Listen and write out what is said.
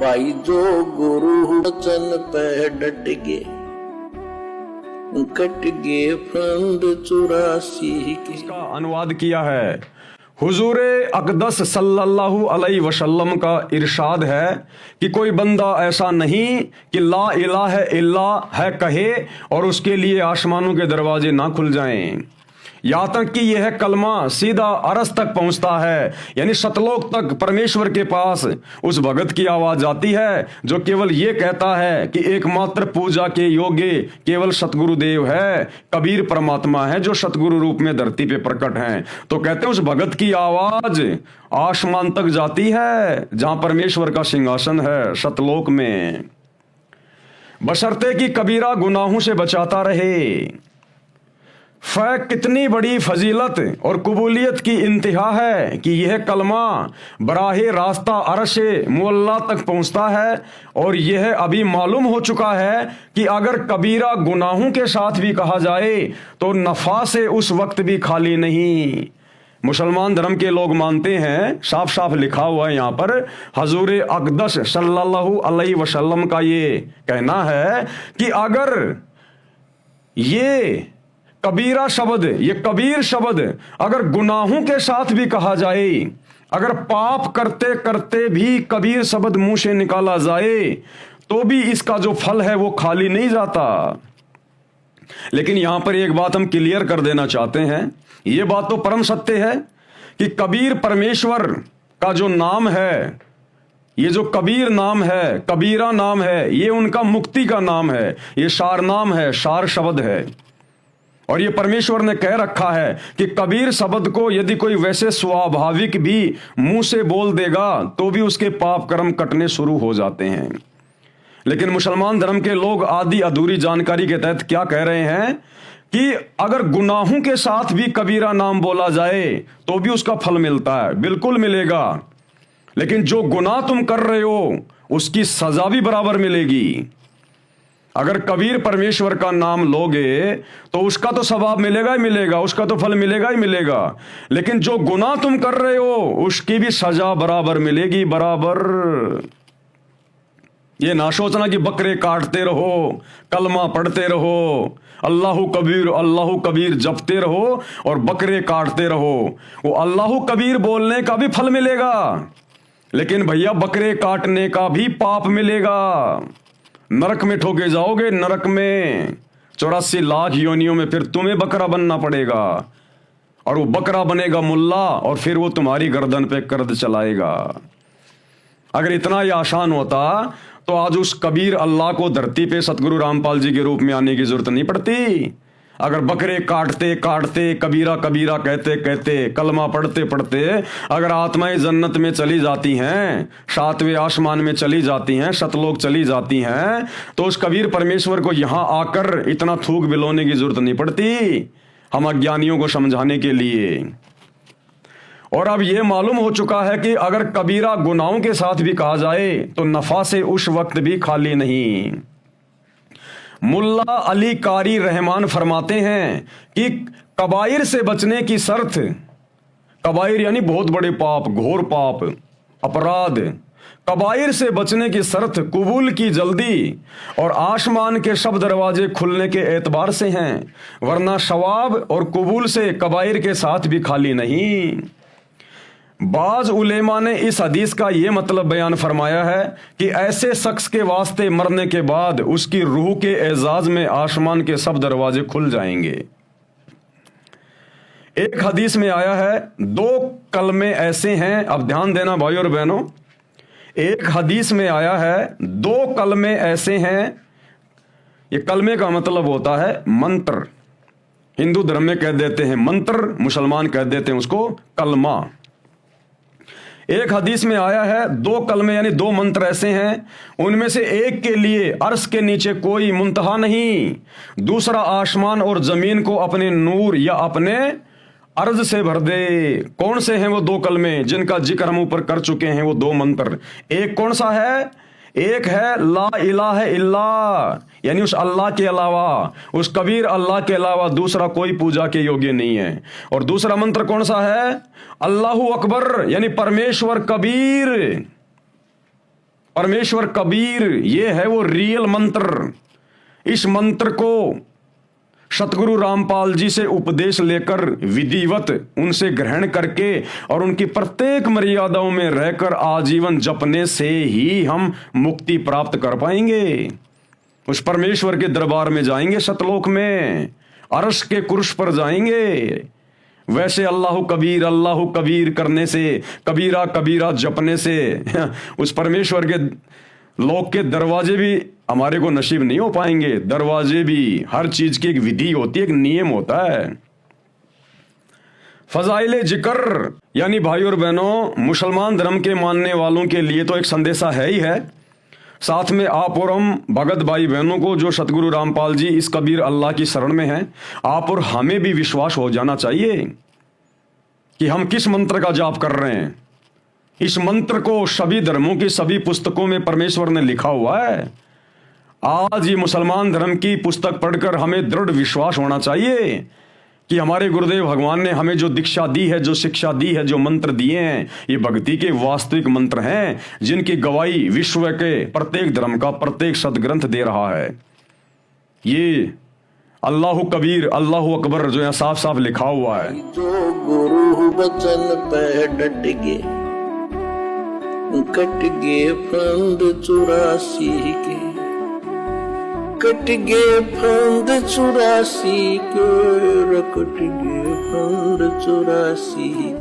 भाई जो गुरु वचन पे डट गए, कट गए फंद 84 के। इसका अनुवाद किया है हुजूरे अक़दस सल्लल्लाहु अलैहि वसल्लम का इरशाद है कि कोई बंदा ऐसा नहीं कि ला इलाहा इल्ला है कहे और उसके लिए आसमानों के दरवाजे ना खुल जाएं, यहाँ तक कि यह कलमा सीधा अरस तक पहुंचता है, यानी सतलोक तक परमेश्वर के पास उस भगत की आवाज जाती है जो केवल ये कहता है कि एकमात्र पूजा के योग्य केवल सतगुरुदेव है, कबीर परमात्मा है जो सतगुरु रूप में धरती पे प्रकट हैं। तो कहते हैं उस भगत की आवाज आसमान तक जाती है जहां परमेश्वर का सिंहासन है सतलोक में, बशर्ते कि कबीरा गुनाहों से बचाता रहे। कितनी बड़ी फजीलत और कबूलियत की इंतहा है कि यह कलमा बराहे रास्ता अर्श मुअल्ला तक पहुंचता है, और यह अभी मालूम हो चुका है कि अगर कबीरा गुनाहों के साथ भी कहा जाए तो नफा से उस वक्त भी खाली नहीं। मुसलमान धर्म के लोग मानते हैं, साफ साफ लिखा हुआ है यहाँ पर, हजूर अक़दस सल्लल्लाहु अलैहि वसल्लम का ये कहना है कि अगर ये कबीरा शब्द, ये कबीर शब्द अगर गुनाहों के साथ भी कहा जाए, अगर पाप करते करते भी कबीर शब्द मुंह से निकाला जाए तो भी इसका जो फल है वो खाली नहीं जाता। लेकिन यहां पर एक बात हम क्लियर कर देना चाहते हैं, ये बात तो परम सत्य है कि कबीर परमेश्वर का जो नाम है, ये जो कबीर नाम है, कबीरा नाम है, ये उनका मुक्ति का नाम है, ये सार नाम है, सार शब्द है। और ये परमेश्वर ने कह रखा है कि कबीर शब्द को यदि कोई वैसे स्वाभाविक भी मुंह से बोल देगा तो भी उसके पाप कर्म कटने शुरू हो जाते हैं। लेकिन मुसलमान धर्म के लोग आधी अधूरी जानकारी के तहत क्या कह रहे हैं कि अगर गुनाहों के साथ भी कबीरा नाम बोला जाए तो भी उसका फल मिलता है। बिल्कुल मिलेगा, लेकिन जो गुनाह तुम कर रहे हो उसकी सजा भी बराबर मिलेगी। अगर कबीर परमेश्वर का नाम लोगे तो उसका तो सवाब मिलेगा ही मिलेगा, उसका तो फल मिलेगा ही मिलेगा, लेकिन जो गुनाह तुम कर रहे हो उसकी भी सजा बराबर मिलेगी, बराबर। ये ना सोचना कि बकरे काटते रहो, कलमा पढ़ते रहो, अल्लाहु कबीर जपते रहो और बकरे काटते रहो, वो अल्लाहु कबीर बोलने का भी फल मिलेगा, लेकिन भैया बकरे काटने का भी पाप मिलेगा। नरक में ठोके जाओगे, नरक में 84 लाख योनियों में फिर तुम्हें बकरा बनना पड़ेगा, और वो बकरा बनेगा मुल्ला और फिर वो तुम्हारी गर्दन पे कर्द चलाएगा। अगर इतना ही आसान होता तो आज उस कबीर अल्लाह को धरती पे सतगुरु रामपाल जी के रूप में आने की जरूरत नहीं पड़ती। अगर बकरे काटते काटते, कबीरा कबीरा कहते कहते, कलमा पढ़ते पढ़ते अगर आत्माएं जन्नत में चली जाती हैं, 7वें आसमान में चली जाती हैं, सतलोक चली जाती हैं, तो उस कबीर परमेश्वर को यहां आकर इतना थूक बिलोने की जरूरत नहीं पड़ती हम अज्ञानियों को समझाने के लिए। और अब यह मालूम हो चुका है कि अगर कबीरा गुनाहों के साथ भी कहा जाए तो नफा से उस वक्त भी खाली नहीं। मुल्ला अली कारी रहमान फरमाते हैं कि कबाइर से बचने की शर्त, कबाइर यानी बहुत बड़े पाप, घोर पाप, अपराध, कबाइर से बचने की शर्त कबूल की जल्दी और आसमान के सब दरवाजे खुलने के एतबार से हैं, वरना सवाब और कबूल से कबाइर के साथ भी खाली नहीं। बाज उलेमा ने इस हदीस का यह मतलब बयान फरमाया है कि ऐसे शख्स के वास्ते मरने के बाद उसकी रूह के एजाज में आसमान के सब दरवाजे खुल जाएंगे। एक हदीस में आया है 2 कलमे ऐसे हैं, अब ध्यान देना भाई और बहनों, एक हदीस में आया है 2 कलमे ऐसे हैं। ये कलमे का मतलब होता है मंत्र, हिंदू धर्म में कह देते हैं मंत्र, मुसलमान कह देते हैं उसको कलमा। एक हदीस में आया है 2 कलमे यानी 2 मंत्र ऐसे हैं, उनमें से एक के लिए अर्श के नीचे कोई मुंतहा नहीं, दूसरा आसमान और जमीन को अपने नूर या अपने अर्ज से भर दे। कौन से हैं वो 2 कलमे जिनका जिक्र हम ऊपर कर चुके हैं? वो 2 मंत्र, एक कौन सा है? एक है ला इलाहा इल्ला, यानी उस अल्लाह के अलावा, उस कबीर अल्लाह के अलावा दूसरा कोई पूजा के योग्य नहीं है। और दूसरा मंत्र कौन सा है? अल्लाहु अकबर, यानी परमेश्वर कबीर, परमेश्वर कबीर ये है वो रियल मंत्र। इस मंत्र को सतगुरु रामपाल जी से उपदेश लेकर विधिवत उनसे ग्रहण करके और उनकी प्रत्येक मर्यादाओं में रहकर आजीवन जपने से ही हम मुक्ति प्राप्त कर पाएंगे। उस परमेश्वर के दरबार में जाएंगे, सतलोक में अर्श के कुर्श पर जाएंगे। वैसे अल्लाह कबीर करने से, कबीरा कबीरा जपने से उस परमेश्वर के लोक के दरवाजे भी हमारे को नसीब नहीं हो पाएंगे। दरवाजे भी, हर चीज की एक विधि होती है, एक नियम होता है। फजाइले जिक्र यानी भाई और बहनों, मुसलमान धर्म के मानने वालों के लिए तो एक संदेशा है ही है। साथ में आप और हम भगत भाई बहनों को जो सतगुरु रामपाल जी इस कबीर अल्लाह की शरण में हैं, आप और हमें भी विश्वास हो जाना चाहिए कि हम किस मंत्र का जाप कर रहे हैं। इस मंत्र को सभी धर्मों की सभी पुस्तकों में परमेश्वर ने लिखा हुआ है। आज ये मुसलमान धर्म की पुस्तक पढ़कर हमें दृढ़ विश्वास होना चाहिए कि हमारे गुरुदेव भगवान ने हमें जो दीक्षा दी है, जो शिक्षा दी है, जो मंत्र दिए हैं, ये भक्ति के वास्तविक मंत्र हैं, जिनकी गवाही विश्व के प्रत्येक धर्म का प्रत्येक सदग्रंथ दे रहा है। ये अल्लाह कबीर, अल्लाह अकबर जो यहाँ साफ साफ लिखा हुआ है। जो गुरु वचन पे डट गए, कट गए फंद 84 के, कट गए फंद 84 के, कट गए फंद 84 के।